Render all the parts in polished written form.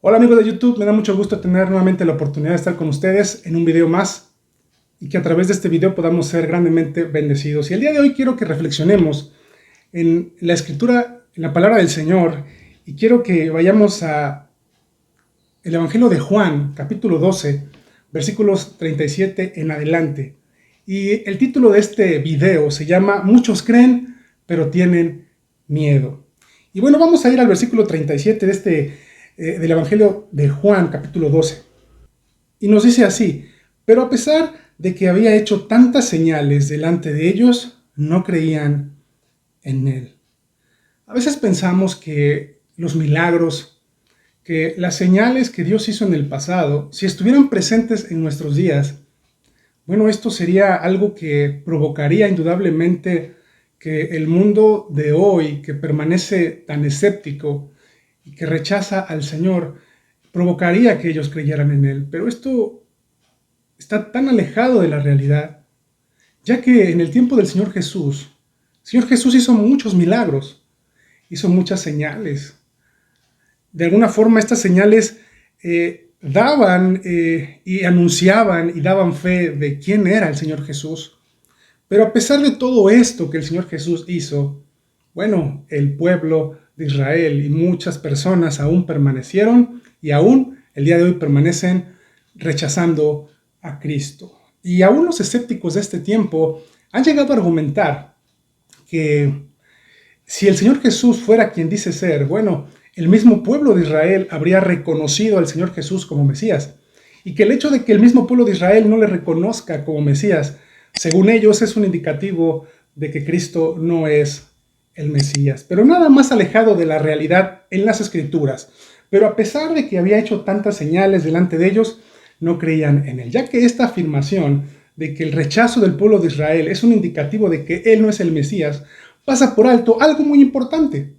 Hola amigos de YouTube, me da mucho gusto tener nuevamente la oportunidad de estar con ustedes en un video más y que a través de este video podamos ser grandemente bendecidos. Y el día de hoy quiero que reflexionemos en la escritura, en la palabra del Señor, y quiero que vayamos a el Evangelio de Juan, capítulo 12, versículos 37 en adelante. Y el título de este video se llama Muchos creen, pero tienen miedo. Y bueno, vamos a ir al versículo 37 del Evangelio de Juan, capítulo 12. Y nos dice así: pero a pesar de que había hecho tantas señales delante de ellos, no creían en él. A veces pensamos que los milagros, que las señales que Dios hizo en el pasado, si estuvieran presentes en nuestros días, bueno, esto sería algo que provocaría indudablemente que el mundo de hoy, que permanece tan escéptico y que rechaza al Señor, provocaría que ellos creyeran en Él. Pero esto está tan alejado de la realidad, ya que en el tiempo del Señor Jesús hizo muchos milagros, hizo muchas señales. De alguna forma estas señales daban y anunciaban y daban fe de quién era el Señor Jesús. Pero a pesar de todo esto que el Señor Jesús hizo, bueno, el pueblo de Israel y muchas personas aún permanecieron y aún el día de hoy permanecen rechazando a Cristo. Y aún los escépticos de este tiempo han llegado a argumentar que si el Señor Jesús fuera quien dice ser, bueno, el mismo pueblo de Israel habría reconocido al Señor Jesús como Mesías. Y que el hecho de que el mismo pueblo de Israel no le reconozca como Mesías, según ellos, es un indicativo de que Cristo no es el Mesías. Pero nada más alejado de la realidad en las Escrituras. Pero a pesar de que había hecho tantas señales delante de ellos, no creían en él, ya que esta afirmación de que el rechazo del pueblo de Israel es un indicativo de que él no es el Mesías, pasa por alto algo muy importante.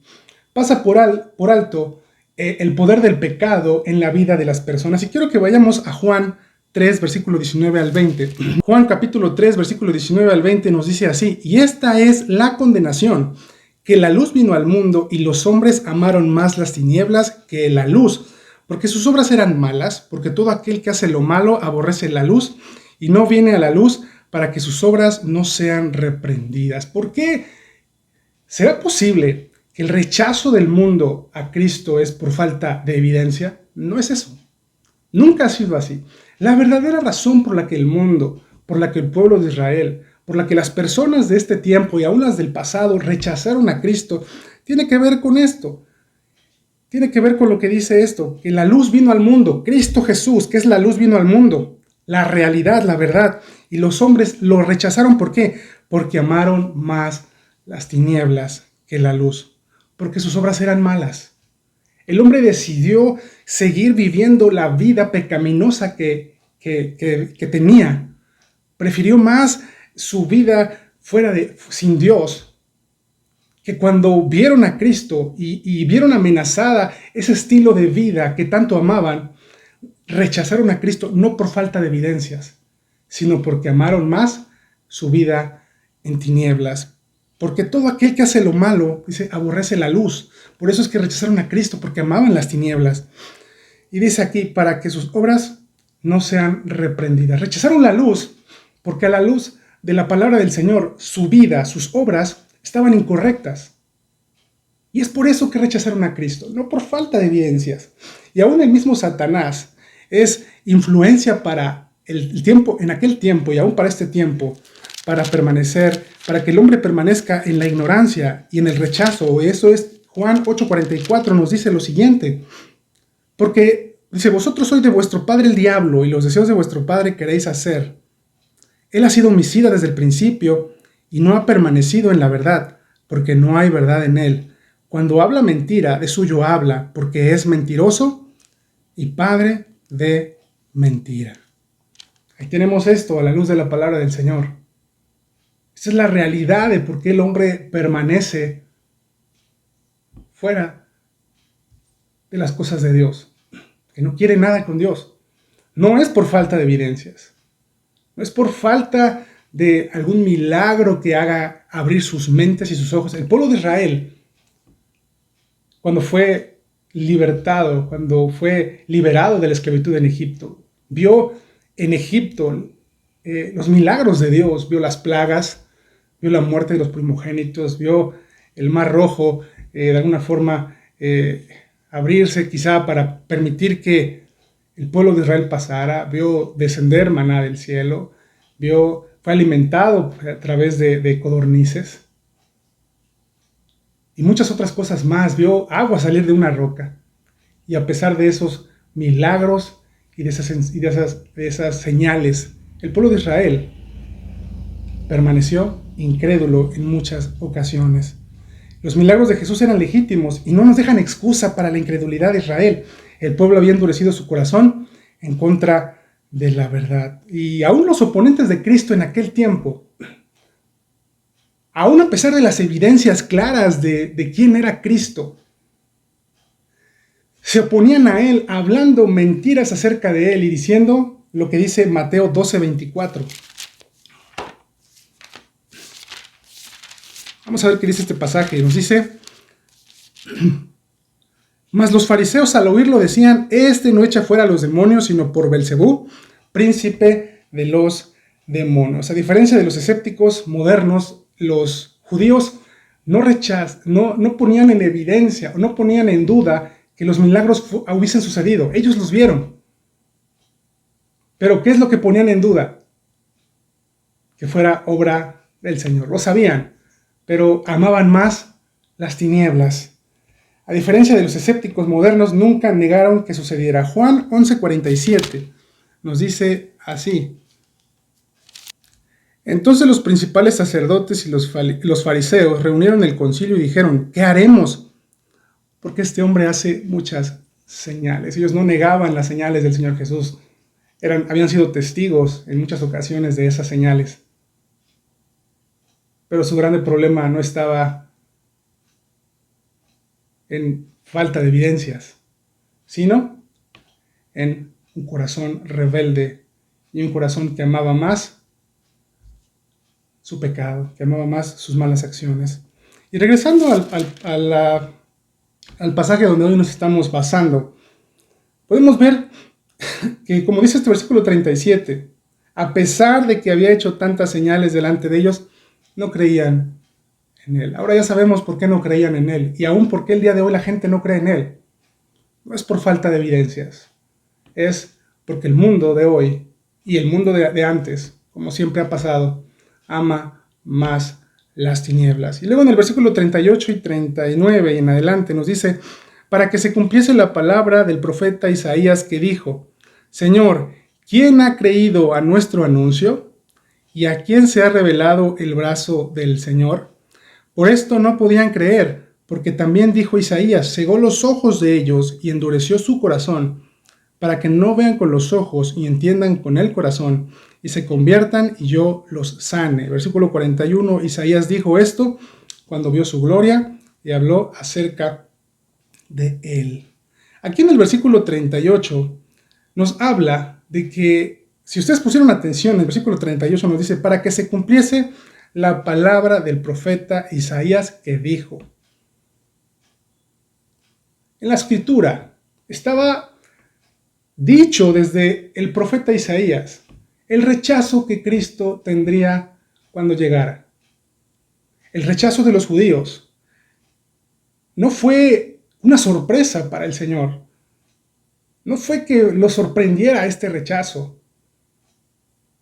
Pasa por alto el poder del pecado en la vida de las personas. Y quiero que vayamos a Juan 3, versículo 19 al 20. Juan capítulo 3, versículo 19 al 20 nos dice así: y esta es la condenación, que la luz vino al mundo y los hombres amaron más las tinieblas que la luz, porque sus obras eran malas, porque todo aquel que hace lo malo aborrece la luz y no viene a la luz para que sus obras no sean reprendidas. ¿Por qué? ¿Será posible que el rechazo del mundo a Cristo es por falta de evidencia? No es eso. Nunca ha sido así. La verdadera razón por la que el mundo, por la que el pueblo de Israel, por la que las personas de este tiempo y aún las del pasado rechazaron a Cristo, tiene que ver con esto. Tiene que ver con lo que dice esto, que la luz vino al mundo. Cristo Jesús, que es la luz, vino al mundo. La realidad, la verdad. Y los hombres lo rechazaron. ¿Por qué? Porque amaron más las tinieblas que la luz. Porque sus obras eran malas. El hombre decidió seguir viviendo la vida pecaminosa que tenía. Prefirió más su vida sin Dios, que cuando vieron a Cristo y vieron amenazada ese estilo de vida que tanto amaban, rechazaron a Cristo no por falta de evidencias, sino porque amaron más su vida en tinieblas. Porque todo aquel que hace lo malo, dice, aborrece la luz. Por eso es que rechazaron a Cristo, porque amaban las tinieblas. Y dice aquí, para que sus obras no sean reprendidas. Rechazaron la luz, porque a la luz de la palabra del Señor, su vida, sus obras, estaban incorrectas. Y es por eso que rechazaron a Cristo, no por falta de evidencias. Y aún el mismo Satanás es influencia para el tiempo, en aquel tiempo y aún para este tiempo, para permanecer, para que el hombre permanezca en la ignorancia y en el rechazo. Eso es Juan 8:44, nos dice lo siguiente: porque dice, vosotros sois de vuestro padre el diablo y los deseos de vuestro padre queréis hacer. Él ha sido homicida desde el principio y no ha permanecido en la verdad, porque no hay verdad en él. Cuando habla mentira, de suyo habla, porque es mentiroso y padre de mentira. Ahí tenemos esto a la luz de la palabra del Señor. Esta es la realidad de por qué el hombre permanece fuera de las cosas de Dios, que no quiere nada con Dios. No es por falta de evidencias, no es por falta de algún milagro que haga abrir sus mentes y sus ojos. El pueblo de Israel, cuando fue libertado, cuando fue liberado de la esclavitud en Egipto. Vio en Egipto los milagros de Dios, vio las plagas, vio la muerte de los primogénitos, vio el mar rojo de alguna forma abrirse quizá para permitir que el pueblo de Israel pasara, vio descender maná del cielo, fue alimentado a través de codornices y muchas otras cosas más, vio agua salir de una roca. Y a pesar de esos milagros y de esas señales, el pueblo de Israel permaneció incrédulo en muchas ocasiones. Los milagros de Jesús eran legítimos y no nos dejan excusa para la incredulidad de Israel. El pueblo había endurecido su corazón en contra de la verdad. Y aún los oponentes de Cristo en aquel tiempo, aún a pesar de las evidencias claras de quién era Cristo, se oponían a él hablando mentiras acerca de él y diciendo lo que dice Mateo 12:24. Vamos a ver qué dice este pasaje. Nos dice: mas los fariseos al oírlo decían: este no echa fuera a los demonios, sino por Belcebú, príncipe de los demonios. A diferencia de los escépticos modernos, los judíos no ponían en evidencia o no ponían en duda que los milagros hubiesen sucedido. Ellos los vieron. Pero ¿qué es lo que ponían en duda? Que fuera obra del Señor. Lo sabían, pero amaban más las tinieblas. A diferencia de los escépticos modernos, nunca negaron que sucediera. Juan 11:47 nos dice así: entonces los principales sacerdotes y los fariseos reunieron el concilio y dijeron: ¿qué haremos? Porque este hombre hace muchas señales. Ellos no negaban las señales del Señor Jesús. Habían sido testigos en muchas ocasiones de esas señales. Pero su grande problema no estaba en falta de evidencias, sino en un corazón rebelde y un corazón que amaba más su pecado, que amaba más sus malas acciones. Y regresando al pasaje donde hoy nos estamos basando, podemos ver que, como dice este versículo 37, a pesar de que había hecho tantas señales delante de ellos, no creían en él. Ahora ya sabemos por qué no creían en él, y aún por qué el día de hoy la gente no cree en él. No es por falta de evidencias, es porque el mundo de hoy y el mundo de antes, como siempre ha pasado, ama más las tinieblas. Y luego en el versículo 38 y 39 y en adelante nos dice: para que se cumpliese la palabra del profeta Isaías que dijo: Señor, ¿quién ha creído a nuestro anuncio? ¿Y a quién se ha revelado el brazo del Señor? Por esto no podían creer, porque también dijo Isaías: cegó los ojos de ellos y endureció su corazón, para que no vean con los ojos y entiendan con el corazón, y se conviertan y yo los sane. Versículo 41, Isaías dijo esto cuando vio su gloria y habló acerca de él. Aquí en el versículo 38 nos habla de que, si ustedes pusieron atención, el versículo 38 nos dice: para que se cumpliese la palabra del profeta Isaías que dijo. En la escritura estaba dicho desde el profeta Isaías el rechazo que Cristo tendría cuando llegara. El rechazo de los judíos no fue una sorpresa para el Señor. No fue que lo sorprendiera este rechazo.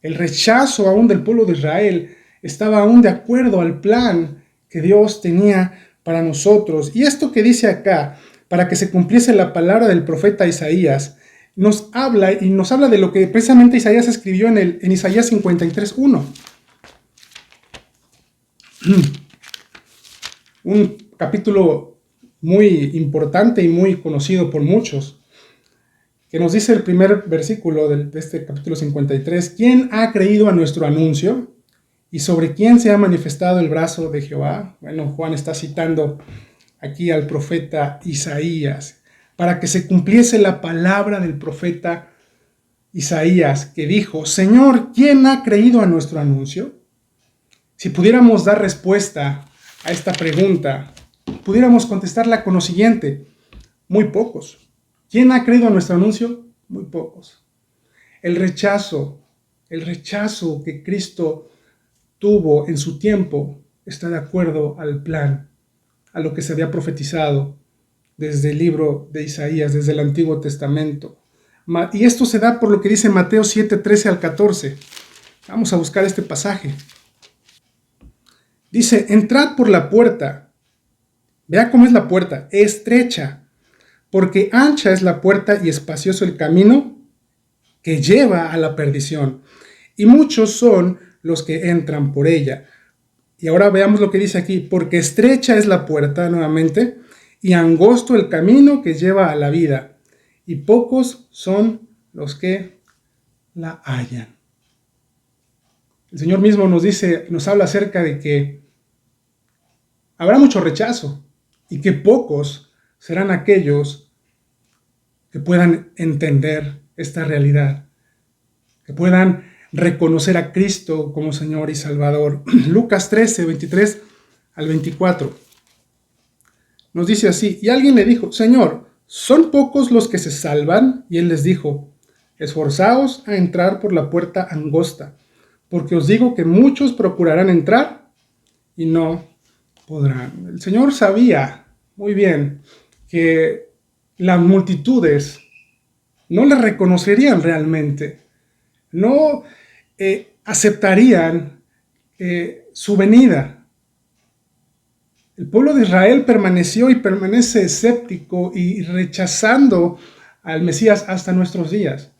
El rechazo aún del pueblo de Israel estaba aún de acuerdo al plan que Dios tenía para nosotros. Y esto que dice acá, para que se cumpliese la palabra del profeta Isaías, nos habla de lo que precisamente Isaías escribió en Isaías 53:1. Un capítulo muy importante y muy conocido por muchos, que nos dice el primer versículo de este capítulo 53: ¿quién ha creído a nuestro anuncio? ¿Y sobre quién se ha manifestado el brazo de Jehová? Bueno, Juan está citando aquí al profeta Isaías, para que se cumpliese la palabra del profeta Isaías, que dijo: Señor, ¿quién ha creído a nuestro anuncio? Si pudiéramos dar respuesta a esta pregunta, pudiéramos contestarla con lo siguiente: Muy pocos. ¿Quién ha creído a nuestro anuncio? Muy pocos. El rechazo que Cristo tuvo en su tiempo está de acuerdo al plan, a lo que se había profetizado desde el libro de Isaías, desde el Antiguo Testamento. Y esto se da por lo que dice Mateo 7, 13 al 14. Vamos a buscar este pasaje. Dice, entrad por la puerta. Vea cómo es la puerta, estrecha, porque ancha es la puerta y espacioso el camino que lleva a la perdición, y muchos son los que entran por ella. Y ahora veamos lo que dice aquí, porque estrecha es la puerta, nuevamente, y angosto el camino que lleva a la vida, y pocos son los que la hallan. El Señor mismo nos dice, nos habla acerca de que habrá mucho rechazo, y que pocos serán aquellos que puedan entender esta realidad, que puedan reconocer a Cristo como Señor y Salvador. Lucas 13, 23 al 24. Nos dice así, y alguien le dijo, Señor, ¿son pocos los que se salvan? Y él les dijo, esforzaos a entrar por la puerta angosta, porque os digo que muchos procurarán entrar y no podrán. El Señor sabía muy bien que las multitudes no le reconocerían realmente, no aceptarían su venida. El pueblo de Israel permaneció y permanece escéptico y rechazando al Mesías hasta nuestros días.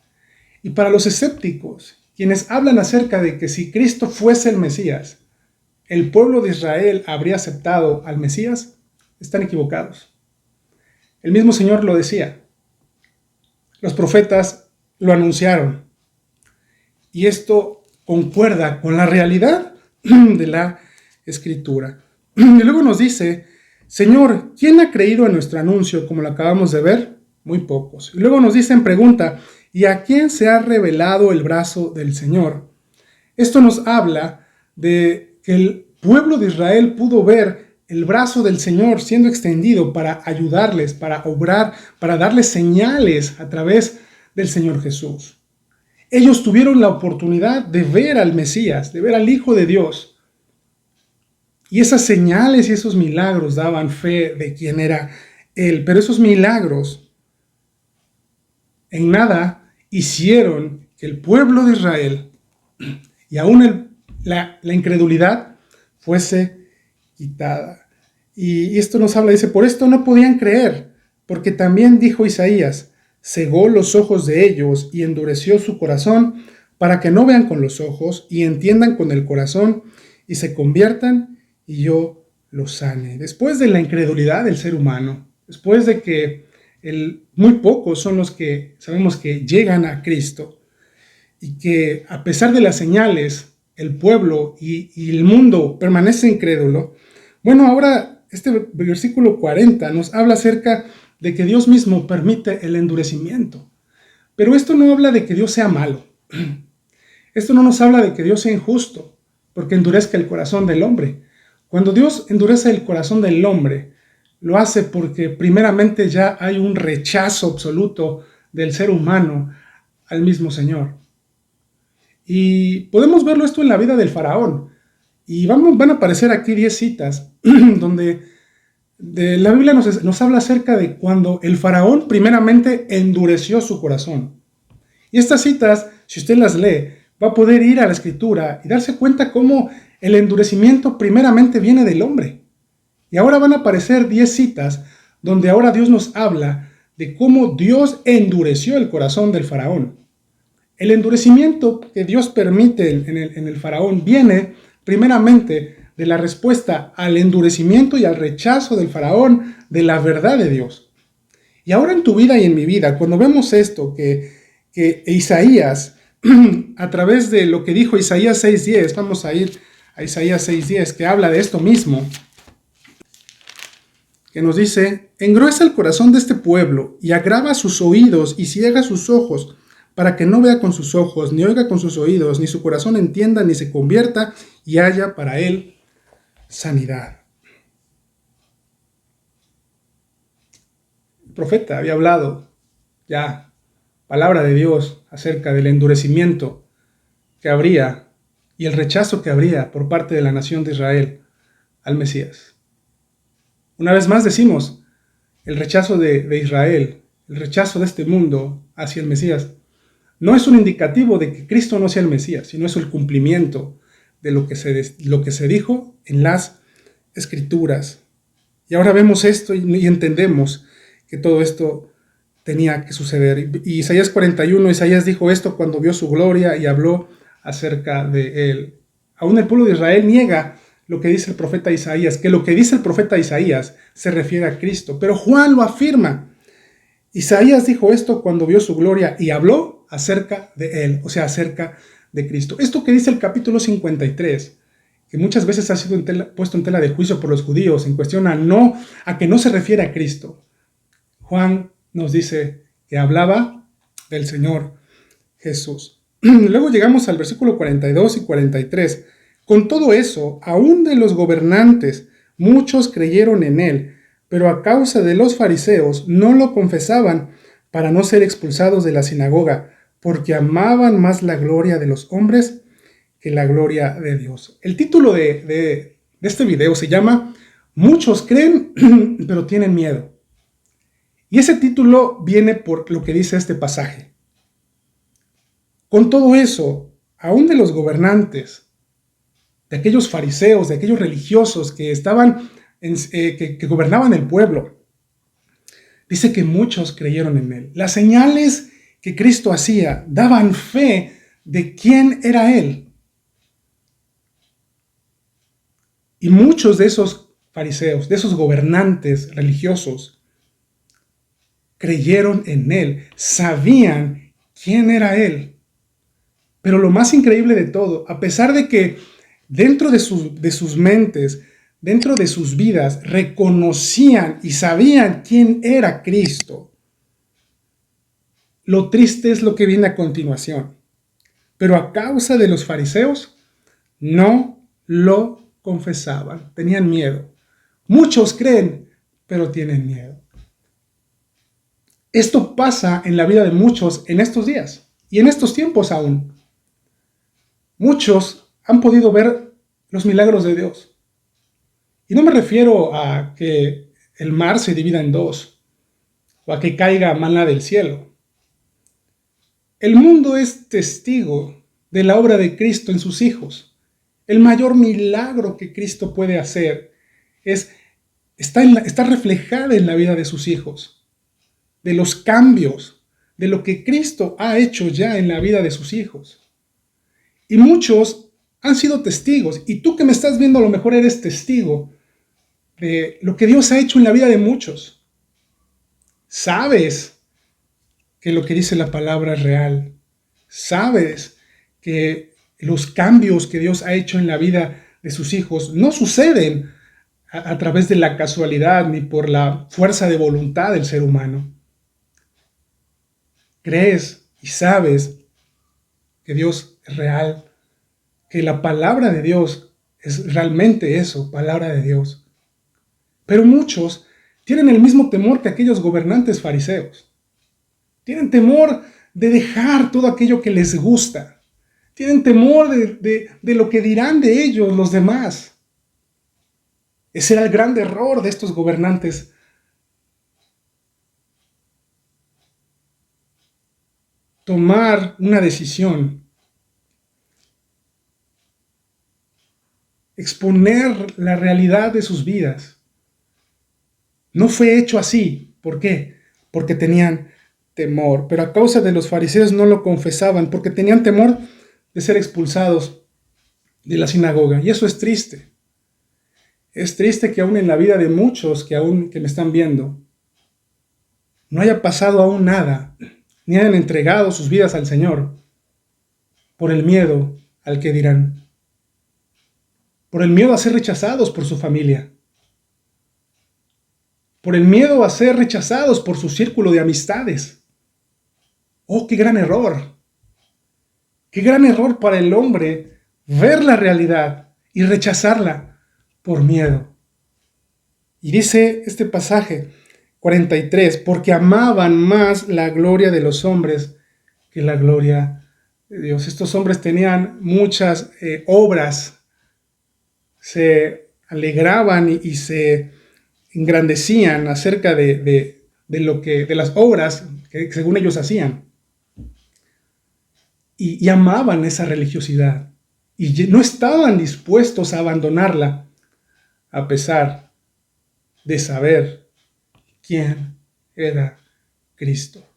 Y para los escépticos, quienes hablan acerca de que si Cristo fuese el Mesías, el pueblo de Israel habría aceptado al Mesías, están equivocados. El mismo Señor lo decía. Los profetas lo anunciaron. Y esto concuerda con la realidad de la Escritura. Y luego nos dice, Señor, ¿quién ha creído en nuestro anuncio como lo acabamos de ver? Muy pocos. Y luego nos dice en pregunta, ¿y a quién se ha revelado el brazo del Señor? Esto nos habla de que el pueblo de Israel pudo ver el brazo del Señor siendo extendido para ayudarles, para obrar, para darles señales a través del Señor Jesús. Ellos tuvieron la oportunidad de ver al Mesías, de ver al Hijo de Dios. Y esas señales y esos milagros daban fe de quién era Él. Pero esos milagros en nada hicieron que el pueblo de Israel y aún la incredulidad fuese quitada. Y esto nos habla, dice, por esto no podían creer, porque también dijo Isaías, cegó los ojos de ellos y endureció su corazón para que no vean con los ojos y entiendan con el corazón y se conviertan y yo los sane. Después de la incredulidad del ser humano, después de que muy pocos son los que sabemos que llegan a Cristo y que a pesar de las señales, el pueblo y el mundo permanece incrédulo, bueno, ahora este versículo 40 nos habla acerca de que Dios mismo permite el endurecimiento. Pero esto no habla de que Dios sea malo. Esto no nos habla de que Dios sea injusto, porque endurezca el corazón del hombre. Cuando Dios endurece el corazón del hombre, lo hace porque primeramente ya hay un rechazo absoluto del ser humano al mismo Señor. Y podemos verlo esto en la vida del faraón. Y van a aparecer aquí 10 citas donde la Biblia nos habla acerca de cuando el faraón primeramente endureció su corazón. Y estas citas, si usted las lee, va a poder ir a la Escritura y darse cuenta cómo el endurecimiento primeramente viene del hombre. Y ahora van a aparecer 10 citas donde ahora Dios nos habla de cómo Dios endureció el corazón del faraón. El endurecimiento que Dios permite en el faraón viene primeramente de la respuesta al endurecimiento y al rechazo del faraón de la verdad de Dios. Y ahora en tu vida y en mi vida, cuando vemos esto, que Isaías, a través de lo que dijo Isaías 6:10, vamos a ir a Isaías 6:10, que habla de esto mismo, que nos dice, engruesa el corazón de este pueblo y agrava sus oídos y ciega sus ojos, para que no vea con sus ojos, ni oiga con sus oídos, ni su corazón entienda, ni se convierta y haya para él sanidad. El profeta había hablado ya, palabra de Dios, acerca del endurecimiento que habría y el rechazo que habría por parte de la nación de Israel al Mesías. Una vez más decimos, el rechazo de Israel, el rechazo de este mundo hacia el Mesías, no es un indicativo de que Cristo no sea el Mesías, sino es el cumplimiento de lo que se dijo en las Escrituras. Y ahora vemos esto y entendemos que todo esto tenía que suceder. Y Isaías 41, Isaías dijo esto cuando vio su gloria y habló acerca de él. Aún el pueblo de Israel niega lo que dice el profeta Isaías, que lo que dice el profeta Isaías se refiere a Cristo, pero Juan lo afirma. Isaías dijo esto cuando vio su gloria y habló acerca de él, o sea, acerca de Cristo. Esto que dice el capítulo 53, que muchas veces ha sido puesto en tela de juicio por los judíos en cuestión a que no se refiere a Cristo. Juan nos dice que hablaba del Señor Jesús. Luego llegamos al versículo 42 y 43. Con todo eso, aún de los gobernantes, muchos creyeron en él, pero a causa de los fariseos no lo confesaban para no ser expulsados de la sinagoga, porque amaban más la gloria de los hombres que la gloria de Dios. El título de este video se llama Muchos creen, pero tienen miedo. Y ese título viene por lo que dice este pasaje. Con todo eso, aún de los gobernantes, de aquellos fariseos, de aquellos religiosos que estaban que gobernaban el pueblo, dice que muchos creyeron en él. Las señales que Cristo hacía daban fe de quién era él. Y muchos de esos fariseos, de esos gobernantes religiosos, creyeron en él, sabían quién era él. Pero lo más increíble de todo, a pesar de que dentro de sus mentes, dentro de sus vidas, reconocían y sabían quién era Cristo, lo triste es lo que viene a continuación. Pero a causa de los fariseos, no lo confesaban, tenían miedo. Muchos creen, pero tienen miedo. Esto pasa en la vida de muchos en estos días y en estos tiempos aún. Muchos han podido ver los milagros de Dios. Y no me refiero a que el mar se divida en dos o a que caiga maná del cielo. El mundo es testigo de la obra de Cristo en sus hijos. El mayor milagro que Cristo puede hacer está reflejada en la vida de sus hijos, de los cambios, de lo que Cristo ha hecho ya en la vida de sus hijos. Y muchos han sido testigos, y tú que me estás viendo a lo mejor eres testigo de lo que Dios ha hecho en la vida de muchos. Sabes que lo que dice la palabra es real. Sabes que los cambios que Dios ha hecho en la vida de sus hijos no suceden a través de la casualidad ni por la fuerza de voluntad del ser humano. Crees y sabes que Dios es real, que la palabra de Dios es realmente eso, palabra de Dios. Pero muchos tienen el mismo temor que aquellos gobernantes fariseos. Tienen temor de dejar todo aquello que les gusta. Tienen temor de lo que dirán de ellos los demás. Ese era el gran error de estos gobernantes. Tomar una decisión, exponer la realidad de sus vidas. No fue hecho así. ¿Por qué? Porque tenían temor. Pero a causa de los fariseos no lo confesaban, porque tenían temor de ser expulsados de la sinagoga. Y eso es triste. Es triste que aún en la vida de muchos que me están viendo, no haya pasado aún nada, ni hayan entregado sus vidas al Señor por el miedo al que dirán, por el miedo a ser rechazados por su familia, por el miedo a ser rechazados por su círculo de amistades. ¡Oh, qué gran error! ¡Qué gran error para el hombre ver la realidad y rechazarla por miedo! Y dice este pasaje 43, porque amaban más la gloria de los hombres que la gloria de Dios. Estos hombres tenían muchas obras, se alegraban y se engrandecían acerca de las obras que según ellos hacían. Y amaban esa religiosidad. Y no estaban dispuestos a abandonarla a pesar de saber quién era Cristo.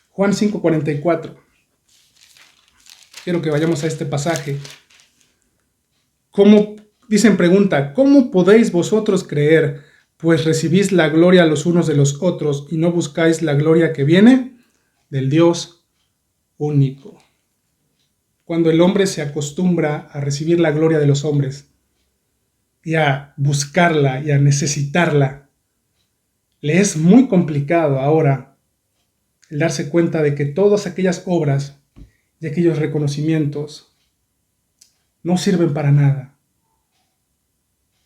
Juan 5:44. Quiero que vayamos a este pasaje. Pregunta, ¿cómo podéis vosotros creer, pues recibís la gloria los unos de los otros y no buscáis la gloria que viene del Dios único? Cuando el hombre se acostumbra a recibir la gloria de los hombres y a buscarla y a necesitarla, le es muy complicado ahora el darse cuenta de que todas aquellas obras y aquellos reconocimientos no sirven para nada.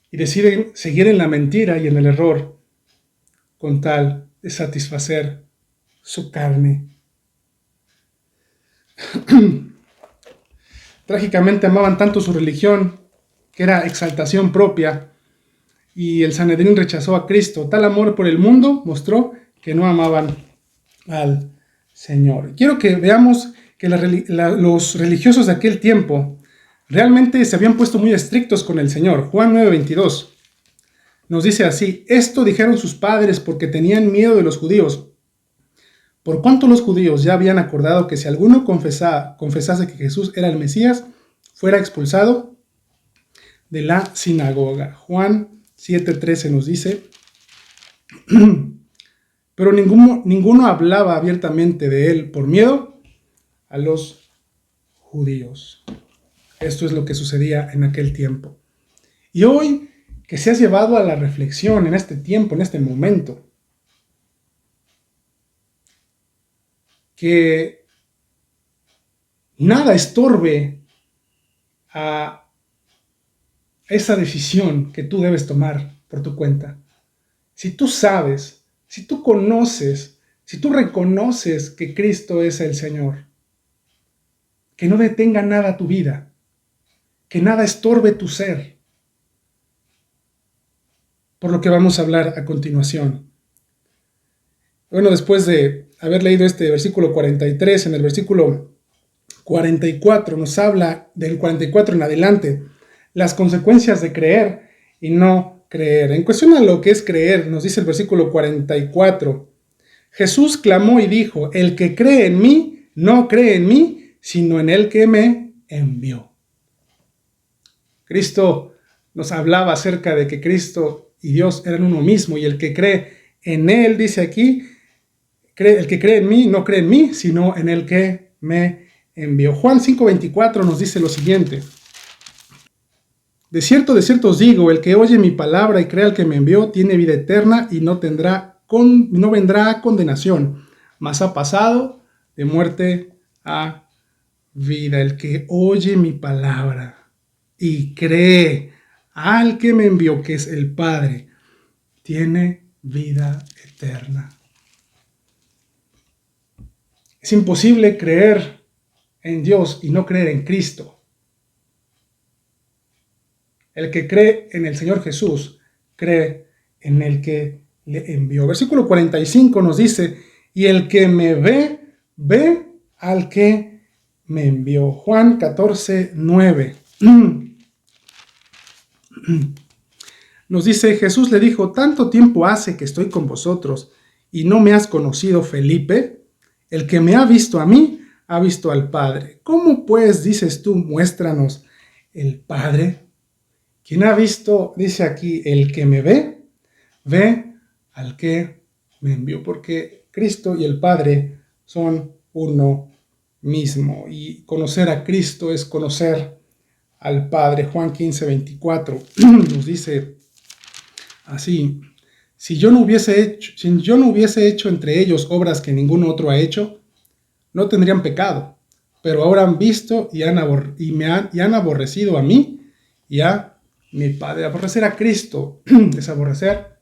Y deciden seguir en la mentira y en el error con tal de satisfacer su carne. Trágicamente amaban tanto su religión, que era exaltación propia, y el Sanedrín rechazó a Cristo. Tal amor por el mundo mostró que no amaban al Señor. Quiero que veamos que los religiosos de aquel tiempo realmente se habían puesto muy estrictos con el Señor. Juan 9:22 nos dice así: esto dijeron sus padres porque tenían miedo de los judíos, por cuanto los judíos ya habían acordado que si alguno confesase que Jesús era el Mesías, fuera expulsado de la sinagoga. Juan 7:13 nos dice: pero ninguno hablaba abiertamente de él por miedo a los judíos. Esto es lo que sucedía en aquel tiempo. Y hoy, que seas llevado a la reflexión en este tiempo, en este momento, que nada estorbe a esa decisión que tú debes tomar por tu cuenta. Si tú sabes, si tú conoces, si tú reconoces que Cristo es el Señor, que no detenga nada tu vida, que nada estorbe tu ser, por lo que vamos a hablar a continuación. Bueno, después de haber leído este versículo 43, en el versículo 44 nos habla del 44 en adelante, las consecuencias de creer y no creer. En cuestión a lo que es creer, nos dice el versículo 44, Jesús clamó y dijo: el que cree en mí, no cree en mí, sino en el que me envió. Cristo nos hablaba acerca de que Cristo y Dios eran uno mismo, y el que cree en Él, dice aquí, el que cree en mí, no cree en mí, sino en el que me envió. Juan 5:24 nos dice lo siguiente: de cierto os digo, el que oye mi palabra y cree al que me envió, tiene vida eterna y no vendrá a condenación, mas ha pasado de muerte a vida. El que oye mi palabra y cree al que me envió, que es el Padre, tiene vida eterna. Es imposible creer en Dios y no creer en Cristo. El que cree en el Señor Jesús, cree en el que le envió. Versículo 45 nos dice: y el que me ve, ve al que me envió. Juan 14:9. Nos dice: Jesús le dijo: tanto tiempo hace que estoy con vosotros y no me has conocido, Felipe. El que me ha visto a mí, ha visto al Padre. ¿Cómo pues dices tú, muéstranos el Padre? Quien ha visto, dice aquí, el que me ve, ve al que me envió. Porque Cristo y el Padre son uno mismo. Y conocer a Cristo es conocer al Padre. Juan 15:24 nos dice así: si yo no hubiese hecho entre ellos obras que ningún otro ha hecho, no tendrían pecado. Pero ahora han visto y han aborrecido a mí y a mi Padre. Aborrecer a Cristo es aborrecer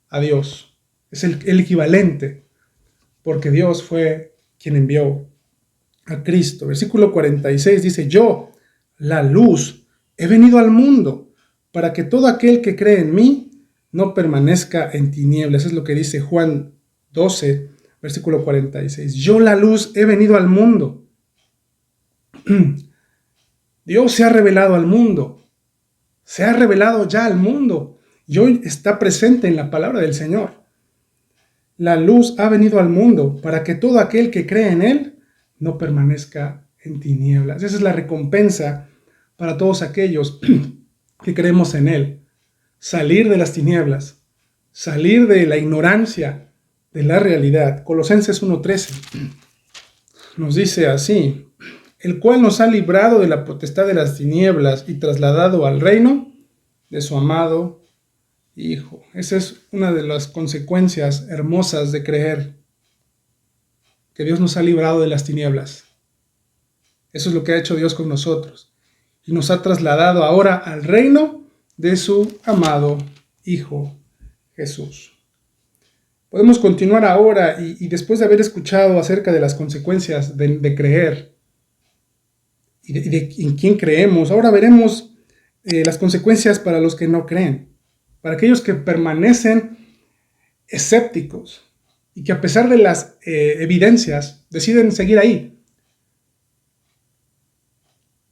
a Dios. Es el equivalente, porque Dios fue quien envió a Cristo. Versículo 46 dice, yo, la luz, he venido al mundo para que todo aquel que cree en mí no permanezca en tinieblas. Eso es lo que dice Juan 12, versículo 46. Yo, la luz, he venido al mundo. Dios se ha revelado al mundo. Se ha revelado ya al mundo y hoy está presente en la palabra del Señor. La luz ha venido al mundo para que todo aquel que cree en Él no permanezca en tinieblas. Esa es la recompensa para todos aquellos que creemos en Él. Salir de las tinieblas, salir de la ignorancia de la realidad. Colosenses 1:13 nos dice así, el cual nos ha librado de la potestad de las tinieblas y trasladado al reino de su amado Hijo. Esa es una de las consecuencias hermosas de creer que Dios nos ha librado de las tinieblas. Eso es lo que ha hecho Dios con nosotros. Y nos ha trasladado ahora al reino de su amado Hijo Jesús. Podemos continuar ahora y después de haber escuchado acerca de las consecuencias de creer y de en quién creemos, ahora veremos las consecuencias para los que no creen, para aquellos que permanecen escépticos y que a pesar de las evidencias deciden seguir ahí.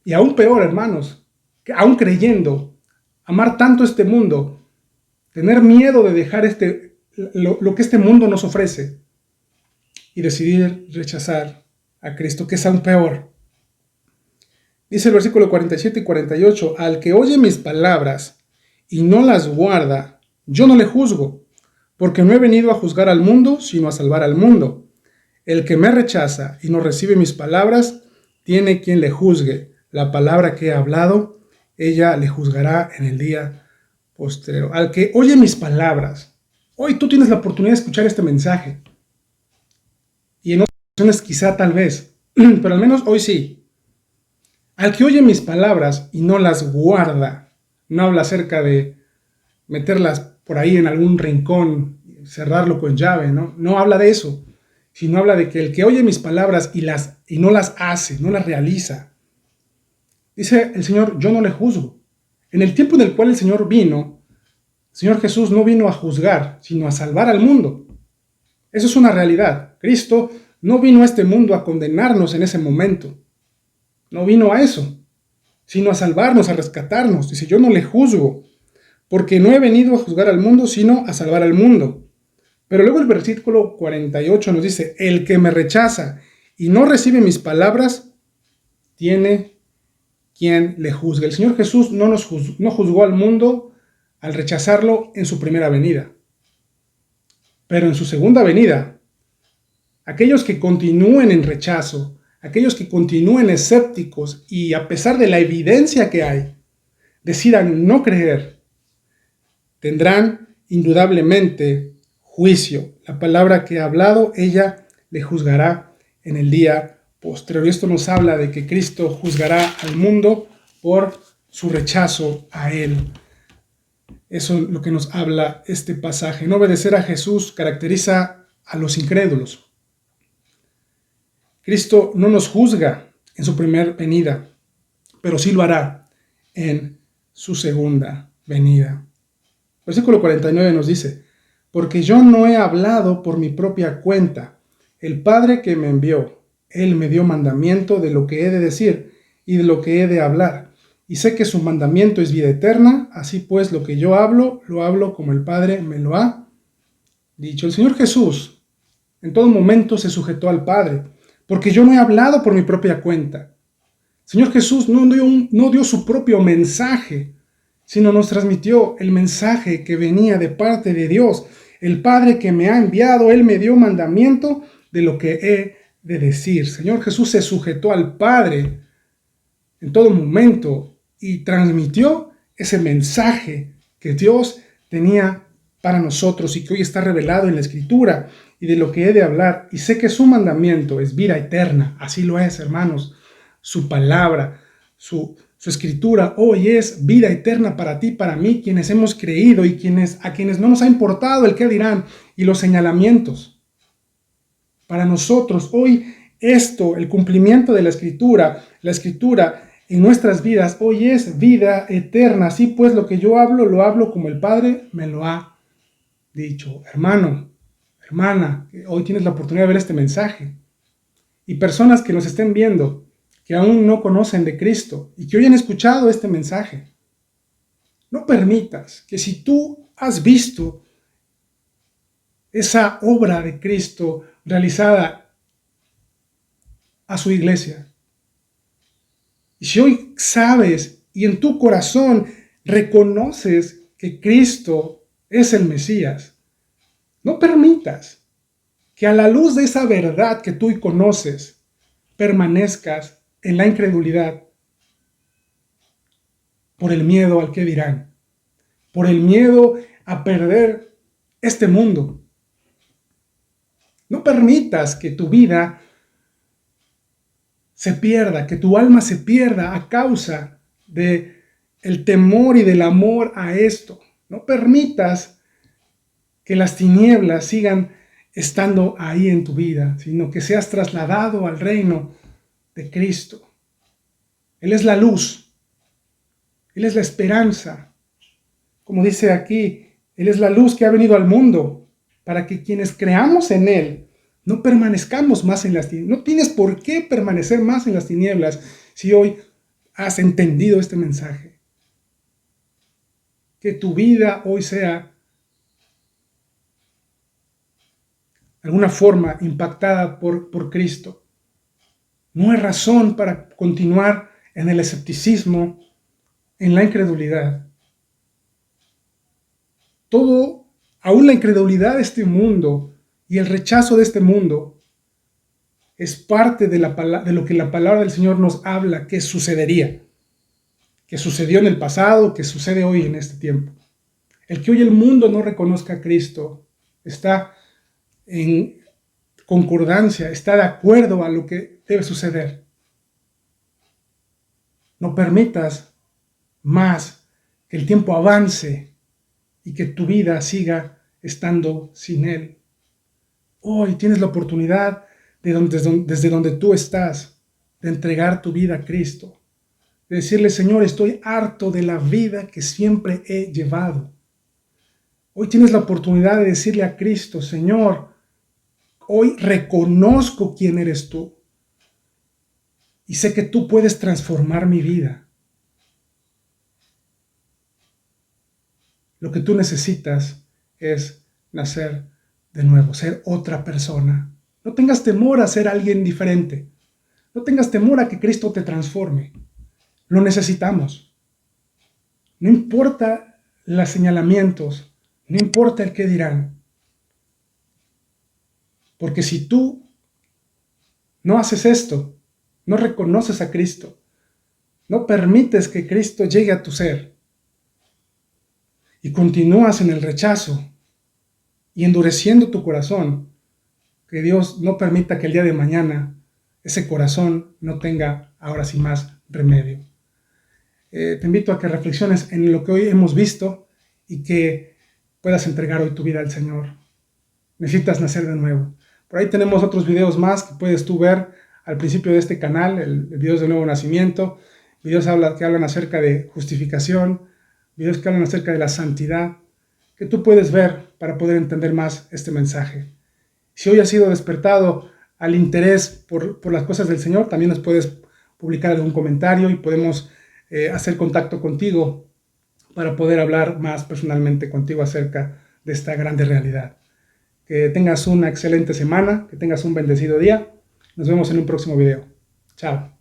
Y aún peor, hermanos, que aún creyendo, amar tanto este mundo, tener miedo de dejar lo que este mundo nos ofrece y decidir rechazar a Cristo, que es aún peor. Dice el versículo 47 y 48, al que oye mis palabras y no las guarda, yo no le juzgo, porque no he venido a juzgar al mundo, sino a salvar al mundo. El que me rechaza y no recibe mis palabras, tiene quien le juzgue. La palabra que he hablado, ella le juzgará en el día postrero. Al que oye mis palabras, hoy tú tienes la oportunidad de escuchar este mensaje. Y en otras ocasiones quizá tal vez, pero al menos hoy sí. Al que oye mis palabras y no las guarda, no habla acerca de meterlas por ahí en algún rincón, cerrarlo con llave, no habla de eso, sino habla de que el que oye mis palabras y no las hace, no las realiza. Dice el Señor, yo no le juzgo. En el tiempo en el cual el Señor vino, el Señor Jesús no vino a juzgar, sino a salvar al mundo. Eso es una realidad. Cristo no vino a este mundo a condenarnos en ese momento. No vino a eso, sino a salvarnos, a rescatarnos. Dice, yo no le juzgo, porque no he venido a juzgar al mundo, sino a salvar al mundo. Pero luego el versículo 48 nos dice, el que me rechaza y no recibe mis palabras, tiene quien le juzgue. El Señor Jesús no juzgó al mundo al rechazarlo en su primera venida. Pero en su segunda venida, aquellos que continúen en rechazo, aquellos que continúen escépticos y a pesar de la evidencia que hay, decidan no creer, tendrán indudablemente juicio. La palabra que ha hablado, ella le juzgará en el día posterior. Y esto nos habla de que Cristo juzgará al mundo por su rechazo a Él. Eso es lo que nos habla este pasaje. No obedecer a Jesús caracteriza a los incrédulos. Cristo no nos juzga en su primera venida, pero sí lo hará en su segunda venida. Versículo 49 nos dice, porque yo no he hablado por mi propia cuenta. El Padre que me envió, Él me dio mandamiento de lo que he de decir y de lo que he de hablar. Y sé que su mandamiento es vida eterna, así pues lo que yo hablo, lo hablo como el Padre me lo ha dicho. El Señor Jesús en todo momento se sujetó al Padre, porque yo no he hablado por mi propia cuenta. El Señor Jesús no dio su propio mensaje, sino nos transmitió el mensaje que venía de parte de Dios. El Padre que me ha enviado, Él me dio mandamiento de lo que he de decir. El Señor Jesús se sujetó al Padre en todo momento y transmitió ese mensaje que Dios tenía para nosotros y que hoy está revelado en la Escritura y de lo que he de hablar. Y sé que su mandamiento es vida eterna. Así lo es, hermanos. Su palabra, su Su escritura hoy es vida eterna para ti, para mí, quienes hemos creído y a quienes no nos ha importado el qué dirán y los señalamientos. Para nosotros hoy esto, el cumplimiento de la escritura en nuestras vidas hoy es vida eterna. Así pues, lo que yo hablo, lo hablo como el Padre me lo ha dicho. Hermano, hermana, hoy tienes la oportunidad de ver este mensaje. Y personas que nos estén viendo, que aún no conocen de Cristo y que hoy han escuchado este mensaje, no permitas que si tú has visto esa obra de Cristo realizada a su iglesia, y si hoy sabes y en tu corazón reconoces que Cristo es el Mesías, no permitas que a la luz de esa verdad que tú conoces, permanezcas en la incredulidad por el miedo al que dirán, por el miedo a perder este mundo. No permitas que tu vida se pierda, que tu alma se pierda a causa de el temor y del amor a esto. No permitas que las tinieblas sigan estando ahí en tu vida, sino que seas trasladado al reino de Cristo. Él es la luz, Él es la esperanza. Como dice aquí, Él es la luz que ha venido al mundo para que quienes creamos en Él no permanezcamos más en las tinieblas. No tienes por qué permanecer más en las tinieblas si hoy has entendido este mensaje. Que tu vida hoy sea de alguna forma impactada por Cristo. No hay razón para continuar en el escepticismo, en la incredulidad. Todo, aún la incredulidad de este mundo y el rechazo de este mundo, es parte de lo que la palabra del Señor nos habla que sucedería, que sucedió en el pasado, que sucede hoy en este tiempo. El que hoy el mundo no reconozca a Cristo está en concordancia, está de acuerdo a lo que debe suceder. No permitas más que el tiempo avance y que tu vida siga estando sin Él. Hoy tienes la oportunidad desde donde tú estás, de entregar tu vida a Cristo, de decirle: Señor, estoy harto de la vida que siempre he llevado. Hoy tienes la oportunidad de decirle a Cristo: Señor, hoy reconozco quién eres tú y sé que tú puedes transformar mi vida. Lo que tú necesitas es nacer de nuevo, ser otra persona. No tengas temor a ser alguien diferente. No tengas temor a que Cristo te transforme. Lo necesitamos. No importa los señalamientos, no importa el qué dirán. Porque si tú no haces esto, no reconoces a Cristo, no permites que Cristo llegue a tu ser y continúas en el rechazo y endureciendo tu corazón, que Dios no permita que el día de mañana ese corazón no tenga ahora sí más remedio. Te invito a que reflexiones en lo que hoy hemos visto y que puedas entregar hoy tu vida al Señor. Necesitas nacer de nuevo. Por ahí tenemos otros videos más que puedes tú ver al principio de este canal, el videos de nuevo nacimiento, videos que hablan acerca de justificación, videos que hablan acerca de la santidad, que tú puedes ver para poder entender más este mensaje. Si hoy has sido despertado al interés por las cosas del Señor, también nos puedes publicar algún comentario y podemos hacer contacto contigo para poder hablar más personalmente contigo acerca de esta grande realidad. Que tengas una excelente semana, que tengas un bendecido día. Nos vemos en un próximo video. Chao.